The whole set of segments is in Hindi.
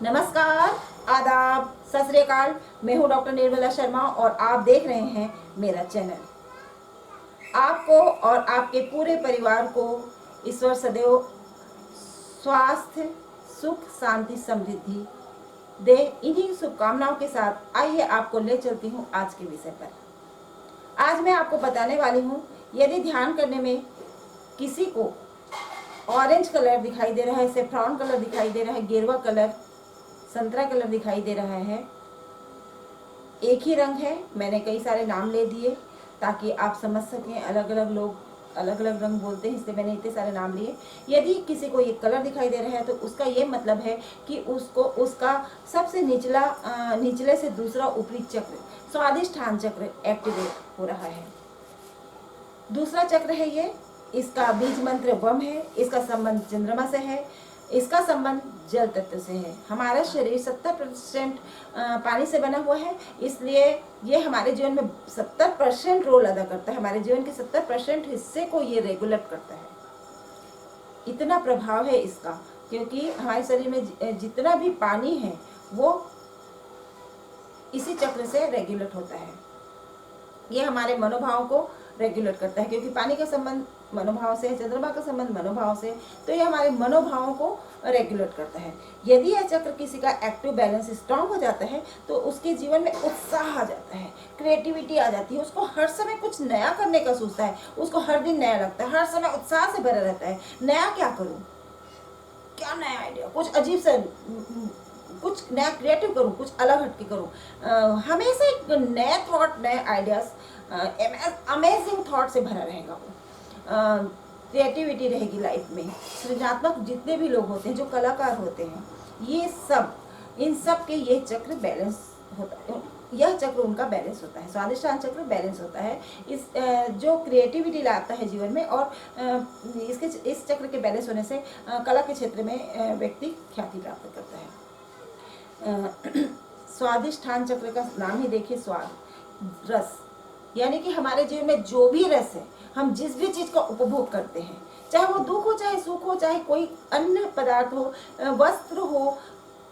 नमस्कार, आदाब, सत श्री अकाल। मैं हूँ डॉक्टर निर्मला शर्मा और आप देख रहे हैं मेरा चैनल। आपको और आपके पूरे परिवार को ईश्वर सदैव स्वास्थ्य, सुख, शांति, समृद्धि दे। इन्हीं शुभकामनाओं के साथ आइए आपको ले चलती हूँ आज के विषय पर। आज मैं आपको बताने वाली हूँ, यदि ध्यान करने में किसी को ऑरेंज कलर दिखाई दे रहा है, सेफ्रॉन कलर दिखाई दे रहा है, गेरुआ कलर, संतरा कलर दिखाई दे रहा है, एक ही रंग है, मैंने कई सारे नाम ले दिए ताकि आप समझ सकें। अलग अलग लोग अलग अलग रंग बोलते हैं, इसलिए मैंने इतने सारे नाम लिए। यदि किसी को ये कलर दिखाई दे रहा है तो उसका ये मतलब है कि उसको उसका सबसे निचले से दूसरा ऊपरी चक्र, स्वादिष्ठान चक्र एक्टिवेट हो रहा है। दूसरा चक्र है ये, इसका बीज मंत्र वम है, इसका संबंध चंद्रमा से है, इसका संबंध जल तत्व से है। हमारा शरीर 70% पानी से बना हुआ है, इसलिए ये हमारे जीवन में 70% रोल अदा करता है। हमारे जीवन के 70% हिस्से को ये रेगुलेट करता है। इतना प्रभाव है इसका, क्योंकि हमारे शरीर में जितना भी पानी है वो इसी चक्र से रेगुलेट होता है। ये हमारे मनोभाव को रेगुलेट करता है, क्योंकि पानी का संबंध मनोभाव से है, चंद्रमा का संबंध मनोभाव से, तो ये हमारे मनोभावों को रेगुलेट करता है। यदि यह चक्र किसी का एक्टिव बैलेंस स्ट्रांग हो जाता है तो उसके जीवन में उत्साह आ जाता है, क्रिएटिविटी आ जाती है, उसको हर समय कुछ नया करने का सोचता है, उसको हर दिन नया लगता है, हर समय उत्साह से भरा रहता है। नया क्या करूं, क्या नया आइडिया, कुछ अजीब सा, कुछ नया क्रिएटिव करूं, कुछ अलग हटके करूं। हमेशा एक नए थॉट, नए आइडियाज, अमेजिंग थॉट से भरा रहेगा वो। क्रिएटिविटी रहेगी लाइफ में। सृजनात्मक जितने भी लोग होते हैं, जो कलाकार होते हैं, ये सब, इन सब के ये चक्र बैलेंस होता है। यह चक्र उनका बैलेंस होता है, स्वादिष्ठान चक्र बैलेंस होता है। इस जो क्रिएटिविटी लाता है जीवन में, और इस चक्र के बैलेंस होने से कला के क्षेत्र में व्यक्ति ख्याति प्राप्त करता है। स्वादिष्ठान चक्र का नाम ही देखिए, स्वाद, रस, यानी कि हमारे जीवन में जो भी रस है, हम जिस भी चीज का उपभोग करते हैं, चाहे वो दुख हो, चाहे सुख हो, चाहे कोई अन्य पदार्थ हो, वस्त्र हो,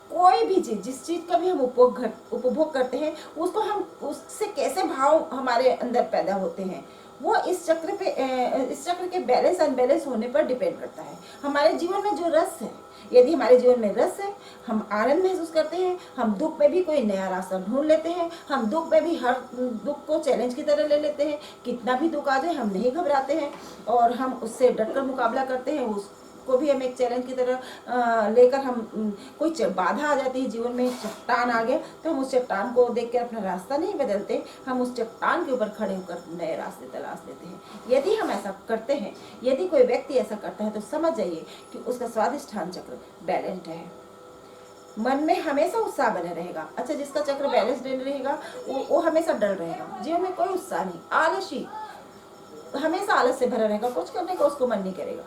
कोई भी चीज, जिस चीज का भी हम उपभोग करते हैं, उसको हम, उससे कैसे भाव हमारे अंदर पैदा होते हैं, वो इस चक्र के बैलेंस अनबैलेंस होने पर डिपेंड करता है। हमारे जीवन में जो रस है, यदि हमारे जीवन में रस है, हम आनंद महसूस करते हैं, हम दुख में भी कोई नया रास्ता ढूंढ लेते हैं, हम दुख में भी हर दुख को चैलेंज की तरह ले लेते हैं। कितना भी दुख आ जाए हम नहीं घबराते हैं और हम उससे डटकर मुकाबला करते हैं। उसको भी हम एक चैलेंज की तरह लेकर, हम कोई बाधा आ जाती है जीवन में, चट्टान आ गया, तो हम उस चट्टान को देख कर अपना रास्ता नहीं बदलते, हम उस चट्टान के ऊपर खड़े होकर नए रास्ते तलाश लेते हैं। यदि हम ऐसा करते हैं, यदि कोई व्यक्ति ऐसा करता है, तो समझ जाइए कि उसका स्वादिष्ठान चक्र बैलेंस्ड है। मन में हमेशा उत्साह बने रहेगा। अच्छा, जिसका चक्र बैलेंस्ड रहेगा वो हमेशा डर रहेगा, जीवन में कोई उत्साह नहीं, आलसी, हमेशा आलस से भरा रहेगा, कुछ करने का उसको मन नहीं करेगा,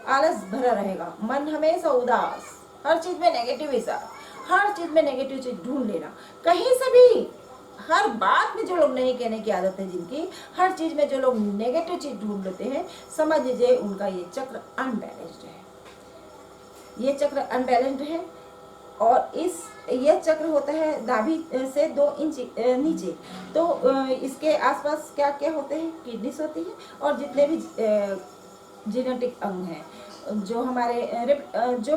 आलस भरा रहेगा, मन हमेशा उदास, हर चीज में नेगेटिव हिसाब, हर चीज में नेगेटिव चीज ढूंढ लेना, कहीं से भी, हर बात में जो लोग नहीं कहने की आदत है जिनकी, हर चीज में जो लोग नेगेटिव चीज ढूंढ लेते हैं, समझ लीजिए उनका ये चक्र अनबैलेंस्ड है। ये चक्र अनबैलेंस्ड है। और यह चक्र होता है नाभि से 2 इंच नीचे। तो इसके आसपास क्या क्या होते हैं, किडनीज होती है, और जितने भी जेनेटिक अंग हैं, जो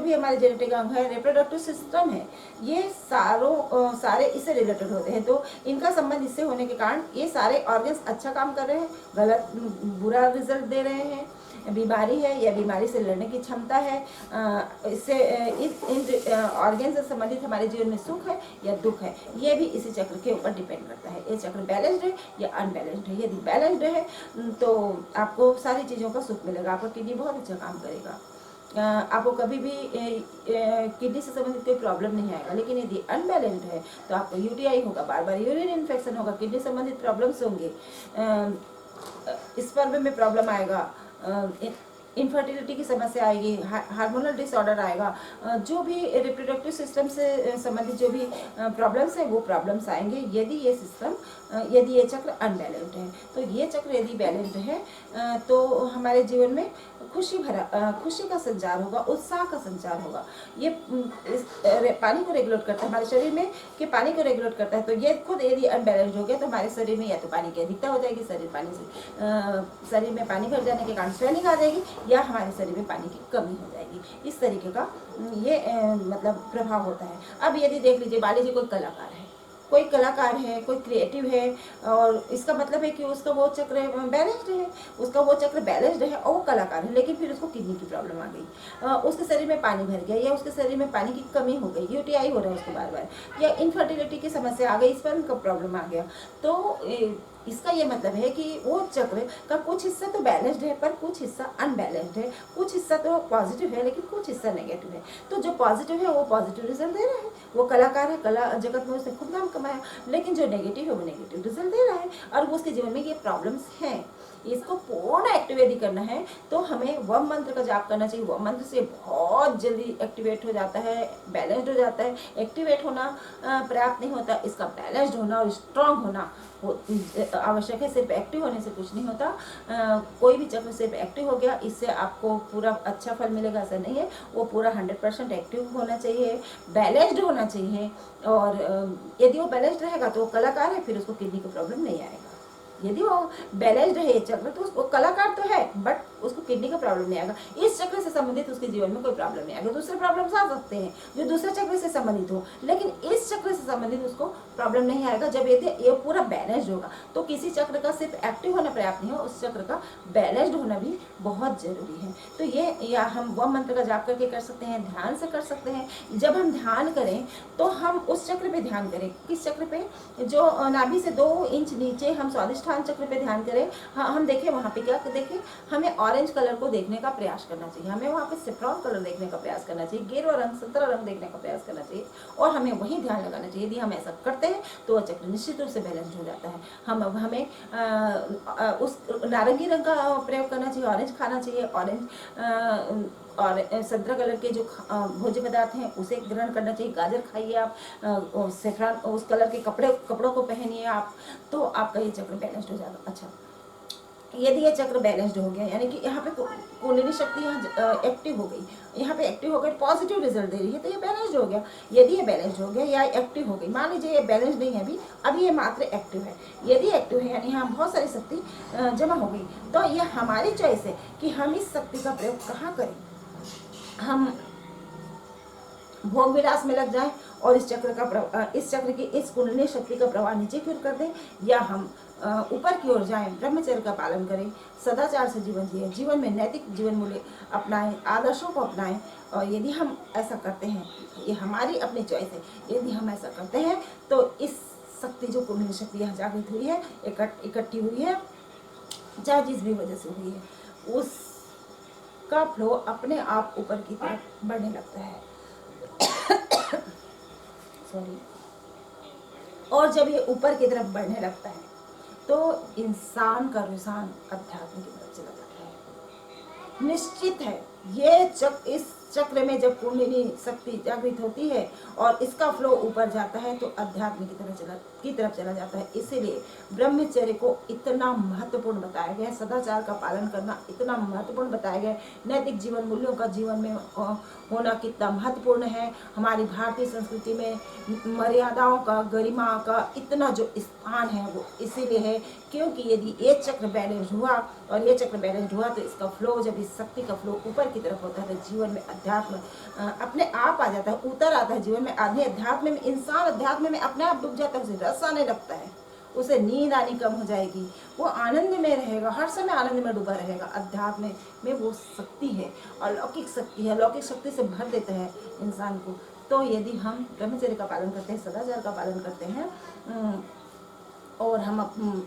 भी हमारे जेनेटिक अंग है, रिप्रोडक्टिव सिस्टम है, ये सारे इससे रिलेटेड होते हैं। तो इनका संबंध इससे होने के कारण ये सारे ऑर्गन्स अच्छा काम कर रहे हैं, बुरा रिजल्ट दे रहे हैं, बीमारी है या बीमारी से लड़ने की क्षमता है, इससे इन ऑर्गन से संबंधित हमारे जीवन में सुख है या दुख है, ये भी इसी चक्र के ऊपर डिपेंड करता है। ये चक्र बैलेंस्ड है या अनबैलेंस्ड है। यदि बैलेंस्ड है तो आपको सारी चीज़ों का सुख मिलेगा, आपका किडनी बहुत अच्छा काम करेगा, आपको कभी भी किडनी से संबंधित कोई प्रॉब्लम नहीं आएगा। लेकिन यदि अनबैलेंस्ड है तो आपको यूटीआई होगा, बार बार यूरिन इन्फेक्शन होगा, किडनी संबंधित प्रॉब्लम्स होंगे, स्पर्म में प्रॉब्लम आएगा, इनफर्टिलिटी की समस्या आएगी, हार्मोनल डिसऑर्डर आएगा, जो भी रिप्रोडक्टिव सिस्टम से संबंधित जो भी प्रॉब्लम्स हैं वो प्रॉब्लम्स आएंगे यदि ये सिस्टम यदि ये चक्र अनबैलेंस्ड है। तो ये चक्र यदि बैलेंस्ड है तो हमारे जीवन में खुशी का संचार होगा, उत्साह का संचार होगा। ये पानी को रेगुलेट करता है हमारे शरीर में, कि पानी को रेगुलेट करता है। तो ये खुद यदि अनबैलेंस्ड हो गया तो हमारे शरीर में या तो पानी की अधिकता हो जाएगी, शरीर में पानी भर जाने के कारण स्वेलिंग आ जाएगी, या हमारे शरीर में पानी की कमी हो जाएगी। इस तरीके का ये मतलब प्रभाव होता है। अब यदि देख लीजिए, मान लीजिए कोई कलाकार है, कोई क्रिएटिव है, और इसका मतलब है कि उसका वो चक्र बैलेंस्ड है, और वो कलाकार है, लेकिन फिर उसको किडनी की प्रॉब्लम आ गई, उसके शरीर में पानी भर गया, या उसके शरीर में पानी की कमी हो गई, यूटीआई हो रहा है उसको बार बार, या इनफर्टिलिटी की समस्या आ गई, स्पर्म का प्रॉब्लम आ गया। तो इसका ये मतलब है कि वो चक्र का कुछ हिस्सा तो बैलेंस्ड है पर कुछ हिस्सा अनबैलेंस्ड है, कुछ हिस्सा तो पॉजिटिव है लेकिन कुछ हिस्सा नेगेटिव है। तो जो पॉजिटिव है वो पॉजिटिव रिजल्ट दे रहा है, वो कलाकार है, कला जगत में उसने खूब नाम कमाया, लेकिन जो नेगेटिव है वो नेगेटिव रिजल्ट दे रहा है, और वो उसके जीवन में ये प्रॉब्लम्स हैं। इसको पूर्ण एक्टिव यदि करना है तो हमें वम मंत्र का जाप करना चाहिए। वम मंत्र से बहुत जल्दी एक्टिवेट हो जाता है, बैलेंस्ड हो जाता है। एक्टिवेट होना पर्याप्त नहीं होता, इसका बैलेंस्ड होना और स्ट्रांग होना आवश्यक है। सिर्फ एक्टिव होने से कुछ नहीं होता। कोई भी चक्र सिर्फ एक्टिव हो गया इससे आपको पूरा अच्छा फल मिलेगा ऐसा नहीं है। वो पूरा 100% एक्टिव होना चाहिए, बैलेंस्ड होना चाहिए, और यदि वो बैलेंस्ड रहेगा तो वो कलाकार है, फिर उसको किडनी की प्रॉब्लम नहीं आएगा। यदि वो बैलेंस्ड है ये चक्र तो उसको कलाकार तो है बट उसको किडनी का प्रॉब्लम नहीं आएगा। इस चक्र से संबंधित उसके जीवन में कोई प्रॉब्लम नहीं आएगा। दूसरे प्रॉब्लम्स आ सकते हैं जो दूसरे चक्र से संबंधित हो, लेकिन इस चक्र से संबंधित उसको प्रॉब्लम नहीं आएगा जब ये पूरा बैलेंस्ड होगा। तो किसी चक्र का सिर्फ एक्टिव होना पर्याप्त नहीं है, उस चक्र का बैलेंस्ड होना भी बहुत जरूरी है। तो ये या हम वम मंत्र का जाप करके कर सकते हैं, ध्यान से कर सकते हैं। जब हम ध्यान करें तो हम उस चक्र पे ध्यान करें, किस चक्र पे, जो नाभि से 2 इंच नीचे हम स्वादिष्ठान चक्र पे ध्यान करें। हम देखें वहाँ पे क्या देखें, हमें ऑरेंज कलर को देखने का प्रयास करना चाहिए, हमें वहाँ पे सेफ्रॉन कलर देखने का प्रयास करना चाहिए, गेरुआ रंग, संतरा रंग देखने का प्रयास करना चाहिए, और हमें वही ध्यान लगाना चाहिए। यदि हम ऐसा करते हैं तो वह चक्र निश्चित रूप से बैलेंस हो जाता है। हमें उस नारंगी रंग का प्रयोग करना चाहिए, ऑरेंज खाना चाहिए, ऑरेंज और संतरा कलर के जो भोज्य पदार्थ हैं उसे ग्रहण करना चाहिए। गाजर खाइए आप, सेफ्रॉन उस कलर के कपड़ों को पहनिए आप, तो आपका ये चक्र बैलेंस्ड हो जाएगा। अच्छा, यदि ये चक्र बैलेंस्ड हो गया, यानी कि यहाँ पे कुंडली शक्ति यहाँ एक्टिव हो गई, यहाँ पे एक्टिव हो गई, पॉजिटिव रिजल्ट दे रही है, तो ये बैलेंस्ड हो गया। यदि ये बैलेंस्ड हो गया या एक्टिव हो गई, मान लीजिए ये बैलेंस्ड नहीं है अभी ये मात्र एक्टिव है। यदि एक्टिव है यानी यहाँ बहुत सारी शक्ति जमा हो गई, तो ये हमारी चॉइस है कि हम इस शक्ति का प्रयोग कहाँ करें। हम भोग विलास में लग जाएं और इस चक्र की इस कुंडली शक्ति का प्रवाह नीचे की ओर कर दें, या हम ऊपर की ओर जाएं, ब्रह्मचर्य का पालन करें, सदाचार से जीवन जिए, जीवन में नैतिक जीवन मूल्य अपनाएं, आदर्शों को अपनाएं। और यदि हम ऐसा करते हैं, ये हमारी अपनी चॉइस है, यदि हम ऐसा करते हैं तो इस शक्ति जो कुंडली शक्ति यहाँ जागृत हुई है, इकट्ठी हुई है, चाहे जिस भी वजह से हुई है, उसका फ्लो अपने आप ऊपर की तरफ बढ़ने लगता है। सॉरी। और जब ये ऊपर की तरफ बढ़ने लगता है तो इंसान का रुझान अध्यात्म की तरफ चला जाता है। निश्चित है इस चक्र में जब कुंडलिनी शक्ति जागृत होती है और इसका फ्लो ऊपर जाता है तो अध्यात्म की तरफ चला जाता है। इसीलिए ब्रह्मचर्य को इतना महत्वपूर्ण बताया गया है, सदाचार का पालन करना इतना महत्वपूर्ण बताया गया है, नैतिक जीवन मूल्यों का जीवन में होना कितना महत्वपूर्ण है। हमारी भारतीय संस्कृति में मर्यादाओं का, गरिमा का इतना जो स्थान है वो इसीलिए है क्योंकि यदि ये चक्र बैलेंस हुआ और ये चक्र बैलेंस हुआ तो इसका फ्लो, जब इस शक्ति का फ्लो ऊपर की तरफ होता है तो जीवन में अध्यात्म अपने आप आ जाता है, उतर आता है जीवन में। आधे अध्यात्म में इंसान अध्यात्म में अपने आप डूब जाता है, उसे रस आने लगता है, उसे नींद आनी कम हो जाएगी, वो आनंद में रहेगा, हर समय आनंद में डूबा रहेगा। अध्यात्म में वो शक्ति है, अलौकिक शक्ति है, अलौकिक शक्ति से भर देता है इंसान को। तो यदि हम ब्रह्मचर्य का पालन करते हैं, सदाचार का पालन करते हैं और हम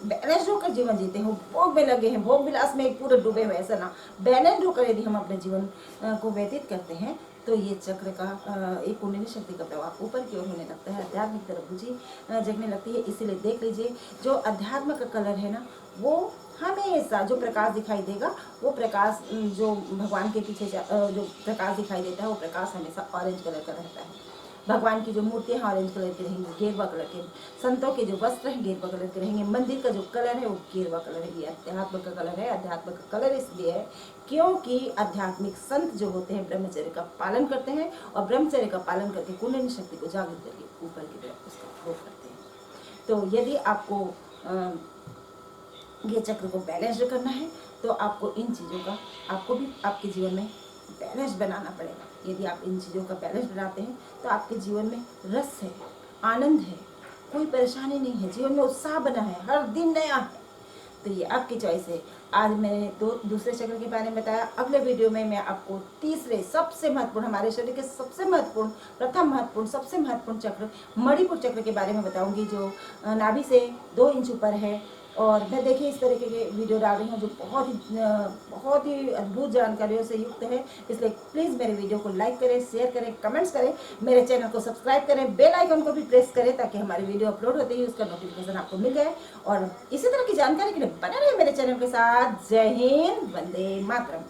बैलेंस्ड होकर जीवन जीते हैं, भोग में लगे हैं, भोग विलास में एक पूरे डूबे हुए, ऐसा ना, बैलेंस्ड होकर यदि हम अपने जीवन को व्यतीत करते हैं तो ये चक्र का एक कुंडली शक्ति का प्रवाह ऊपर की ओर होने लगता है, अध्यात्म की तरफ रुचि जगने लगती है। इसीलिए देख लीजिए जो अध्यात्म का कलर है ना वो हमेशा जो प्रकाश दिखाई देगा वो प्रकाश जो भगवान के पीछे जो प्रकाश दिखाई देता है वो प्रकाश हमेशा ऑरेंज कलर का रहता है। भगवान की जो मूर्तियाँ हैं ऑरेंज कलर की रहेंगी, गेरुआ कलर के। संतों के जो वस्त्र हैं गेरुआ कलर के रहेंगे। मंदिर का जो कलर है वो गेरुआ कलर है। ये अध्यात्म का कलर है। अध्यात्म का कलर इसलिए है क्योंकि आध्यात्मिक संत जो होते हैं ब्रह्मचर्य का पालन करते हैं और ब्रह्मचर्य का पालन करके कुंडलिनी शक्ति को जागृत करके ऊपर की तरफ उसका फ्लो करते हैं। तो यदि आपको ये चक्र को बैलेंस करना है तो आपको इन चीज़ों का आपको भी आपके जीवन में बैलेंस बनाना पड़ेगा। यदि आप इन चीज़ों का बैलेंस बनाते हैं तो आपके जीवन में रस है, आनंद है, कोई परेशानी नहीं है, जीवन में उत्साह बना है, हर दिन नया है। तो ये आपकी चॉइस है। आज मैंने दूसरे चक्र के बारे में बताया। अगले वीडियो में मैं आपको तीसरे सबसे महत्वपूर्ण, हमारे शरीर के सबसे महत्वपूर्ण, प्रथम महत्वपूर्ण, सबसे महत्वपूर्ण चक्र मणिपुर चक्र के बारे में बताऊंगी, जो नाभि से 2 इंच ऊपर है। और मैं देखिए इस तरीके के वीडियो डाल रही हूँ जो बहुत ही अद्भुत जानकारियों से युक्त है। इसलिए प्लीज़ मेरे वीडियो को लाइक करें, शेयर करें, कमेंट्स करें, मेरे चैनल को सब्सक्राइब करें, बेल आइकन को भी प्रेस करें ताकि हमारी वीडियो अपलोड होते ही उसका नोटिफिकेशन आपको मिल जाए। और इसी तरह की जानकारी के लिए बने रहे मेरे चैनल के साथ। जय हिंद, वंदे मातरम।